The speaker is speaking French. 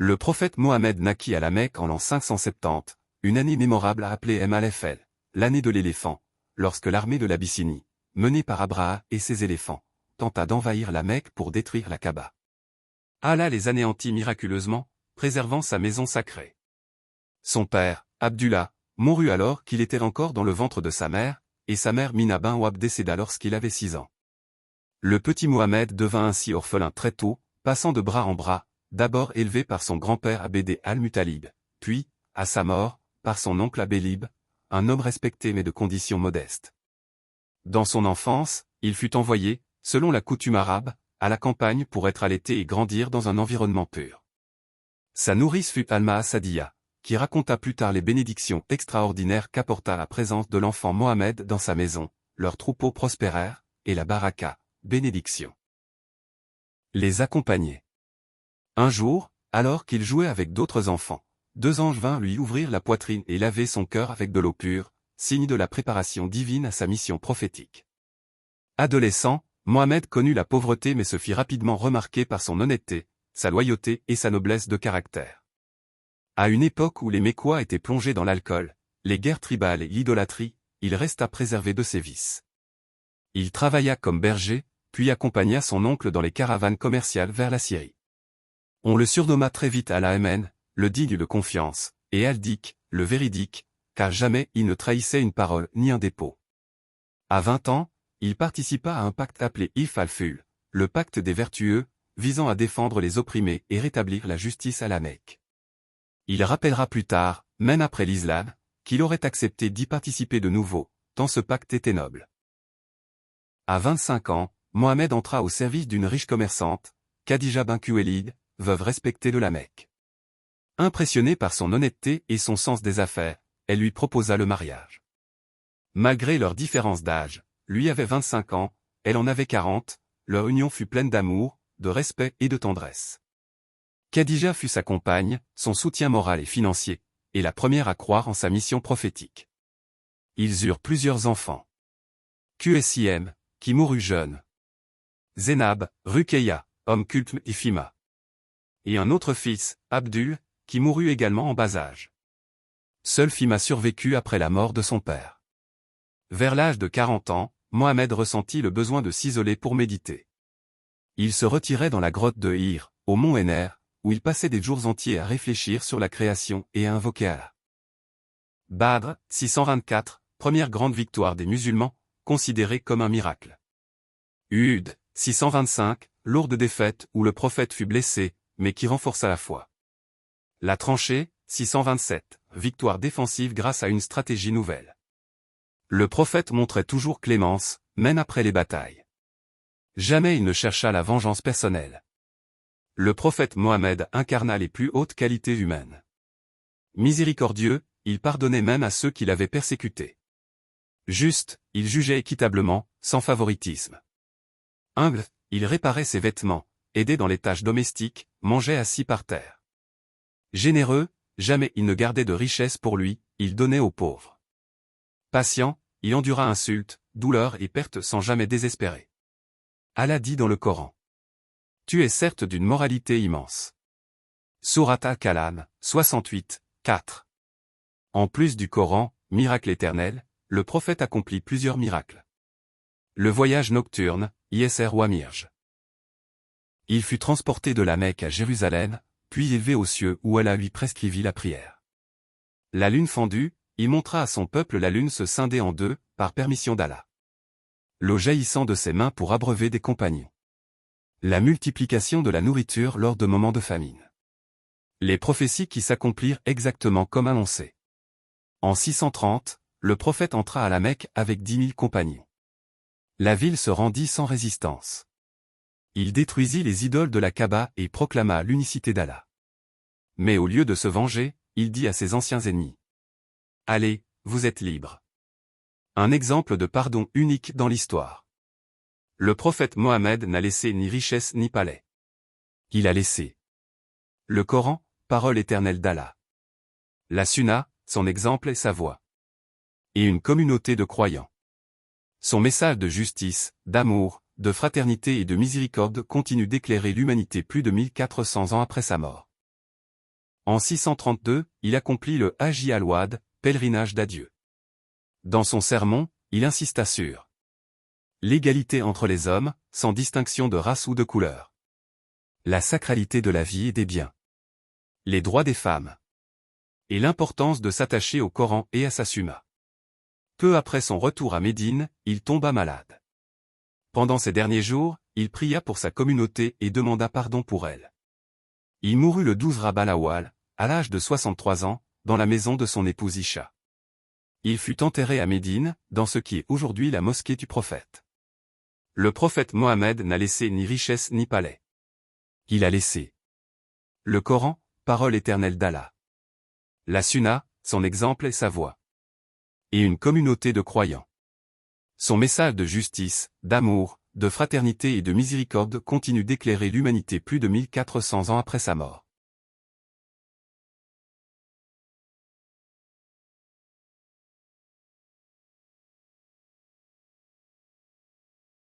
Le prophète Mohammed naquit à la Mecque en l'an 570, une année mémorable appelée Malfl, l'année de l'éléphant, lorsque l'armée de l'Abyssinie, menée par Abraha et ses éléphants, tenta d'envahir la Mecque pour détruire la Kaaba. Allah les anéantit miraculeusement, préservant sa maison sacrée. Son père, Abdullah, mourut alors qu'il était encore dans le ventre de sa mère, et sa mère Mina bin Wahb décéda lorsqu'il avait 6 ans. Le petit Mohammed devint ainsi orphelin très tôt, passant de bras en bras, d'abord élevé par son grand-père Abd al-Muttalib, puis, à sa mort, par son oncle Abélib, un homme respecté mais de conditions modestes. Dans son enfance, il fut envoyé, selon la coutume arabe, à la campagne pour être allaité et grandir dans un environnement pur. Sa nourrice fut Alma Sadiya, qui raconta plus tard les bénédictions extraordinaires qu'apporta la présence de l'enfant Mohammed dans sa maison, leurs troupeaux prospérèrent, et la baraka, bénédiction, les accompagnait. Un jour, alors qu'il jouait avec d'autres enfants, 2 anges vinrent lui ouvrir la poitrine et laver son cœur avec de l'eau pure, signe de la préparation divine à sa mission prophétique. Adolescent, Mohammed connut la pauvreté mais se fit rapidement remarquer par son honnêteté, sa loyauté et sa noblesse de caractère. À une époque où les Mécois étaient plongés dans l'alcool, les guerres tribales et l'idolâtrie, il resta préservé de ses vices. Il travailla comme berger, puis accompagna son oncle dans les caravanes commerciales vers la Syrie. On le surnomma très vite Al-Amen, le digne de confiance, et Al-Dik, le véridique, car jamais il ne trahissait une parole ni un dépôt. À 20 ans, il participa à un pacte appelé If al-Ful, le pacte des vertueux, visant à défendre les opprimés et rétablir la justice à la Mecque. Il rappellera plus tard, même après l'islam, qu'il aurait accepté d'y participer de nouveau, tant ce pacte était noble. À 25 ans, Mohammed entra au service d'une riche commerçante, Khadija bint Khuwaylid, veuve respectée de la Mecque. Impressionnée par son honnêteté et son sens des affaires, elle lui proposa le mariage. Malgré leur différence d'âge, lui avait 25 ans, elle en avait 40, leur union fut pleine d'amour, de respect et de tendresse. Khadija fut sa compagne, son soutien moral et financier, et la première à croire en sa mission prophétique. Ils eurent plusieurs enfants. Qsim, qui mourut jeune. Zénab, Ruqayya, Kulthum et Fima. Et un autre fils, Abdul, qui mourut également en bas âge. Seul Fima survécut après la mort de son père. Vers l'âge de 40 ans, Mohammed ressentit le besoin de s'isoler pour méditer. Il se retirait dans la grotte de Hir, au mont Ener, où il passait des jours entiers à réfléchir sur la création et à invoquer Allah. Badr, 624, première grande victoire des musulmans, considérée comme un miracle. Uhud, 625, lourde défaite où le prophète fut blessé, mais qui renforça la foi. La tranchée, 627, victoire défensive grâce à une stratégie nouvelle. Le prophète montrait toujours clémence, même après les batailles. Jamais il ne chercha la vengeance personnelle. Le prophète Mohammed incarna les plus hautes qualités humaines. Miséricordieux, il pardonnait même à ceux qui l'avaient persécuté. Juste, il jugeait équitablement, sans favoritisme. Humble, il réparait ses vêtements, aidait dans les tâches domestiques, mangeait assis par terre. Généreux, jamais il ne gardait de richesse pour lui, il donnait aux pauvres. Patient, il endura insultes, douleurs et pertes sans jamais désespérer. Allah dit dans le Coran. Tu es certes d'une moralité immense. Sourate Al-Kalam, 68, 4. En plus du Coran, miracle éternel, le prophète accomplit plusieurs miracles. Le voyage nocturne, Isra wa Mirj. Il fut transporté de la Mecque à Jérusalem, puis élevé aux cieux où Allah lui prescrivit la prière. La lune fendue, il montra à son peuple la lune se scinder en deux, par permission d'Allah. L'eau jaillissant de ses mains pour abreuver des compagnons. La multiplication de la nourriture lors de moments de famine. Les prophéties qui s'accomplirent exactement comme annoncé. En 630, le prophète entra à la Mecque avec 10 000 compagnons. La ville se rendit sans résistance. Il détruisit les idoles de la Kaaba et proclama l'unicité d'Allah. Mais au lieu de se venger, il dit à ses anciens ennemis. Allez, vous êtes libres. Un exemple de pardon unique dans l'histoire. Le prophète Mohammed n'a laissé ni richesse ni palais. Il a laissé le Coran, parole éternelle d'Allah. La Sunna, son exemple et sa voix. Et une communauté de croyants. Son message de justice, d'amour, de fraternité et de miséricorde continue d'éclairer l'humanité plus de 1400 ans après sa mort. En 632, il accomplit le Hajj al-Wad, pèlerinage d'adieu. Dans son sermon, il insista sur l'égalité entre les hommes, sans distinction de race ou de couleur. La sacralité de la vie et des biens. Les droits des femmes. Et l'importance de s'attacher au Coran et à sa Sunna. Peu après son retour à Médine, il tomba malade. Pendant ces derniers jours, il pria pour sa communauté et demanda pardon pour elle. Il mourut le 12 Rabi'ul Awwal, à l'âge de 63 ans, dans la maison de son épouse Isha. Il fut enterré à Médine, dans ce qui est aujourd'hui la mosquée du prophète. Le prophète Mohammed n'a laissé ni richesse ni palais. Il a laissé le Coran, parole éternelle d'Allah. La Sunna, son exemple et sa voix. Et une communauté de croyants. Son message de justice, d'amour, de fraternité et de miséricorde continue d'éclairer l'humanité plus de 1400 ans après sa mort.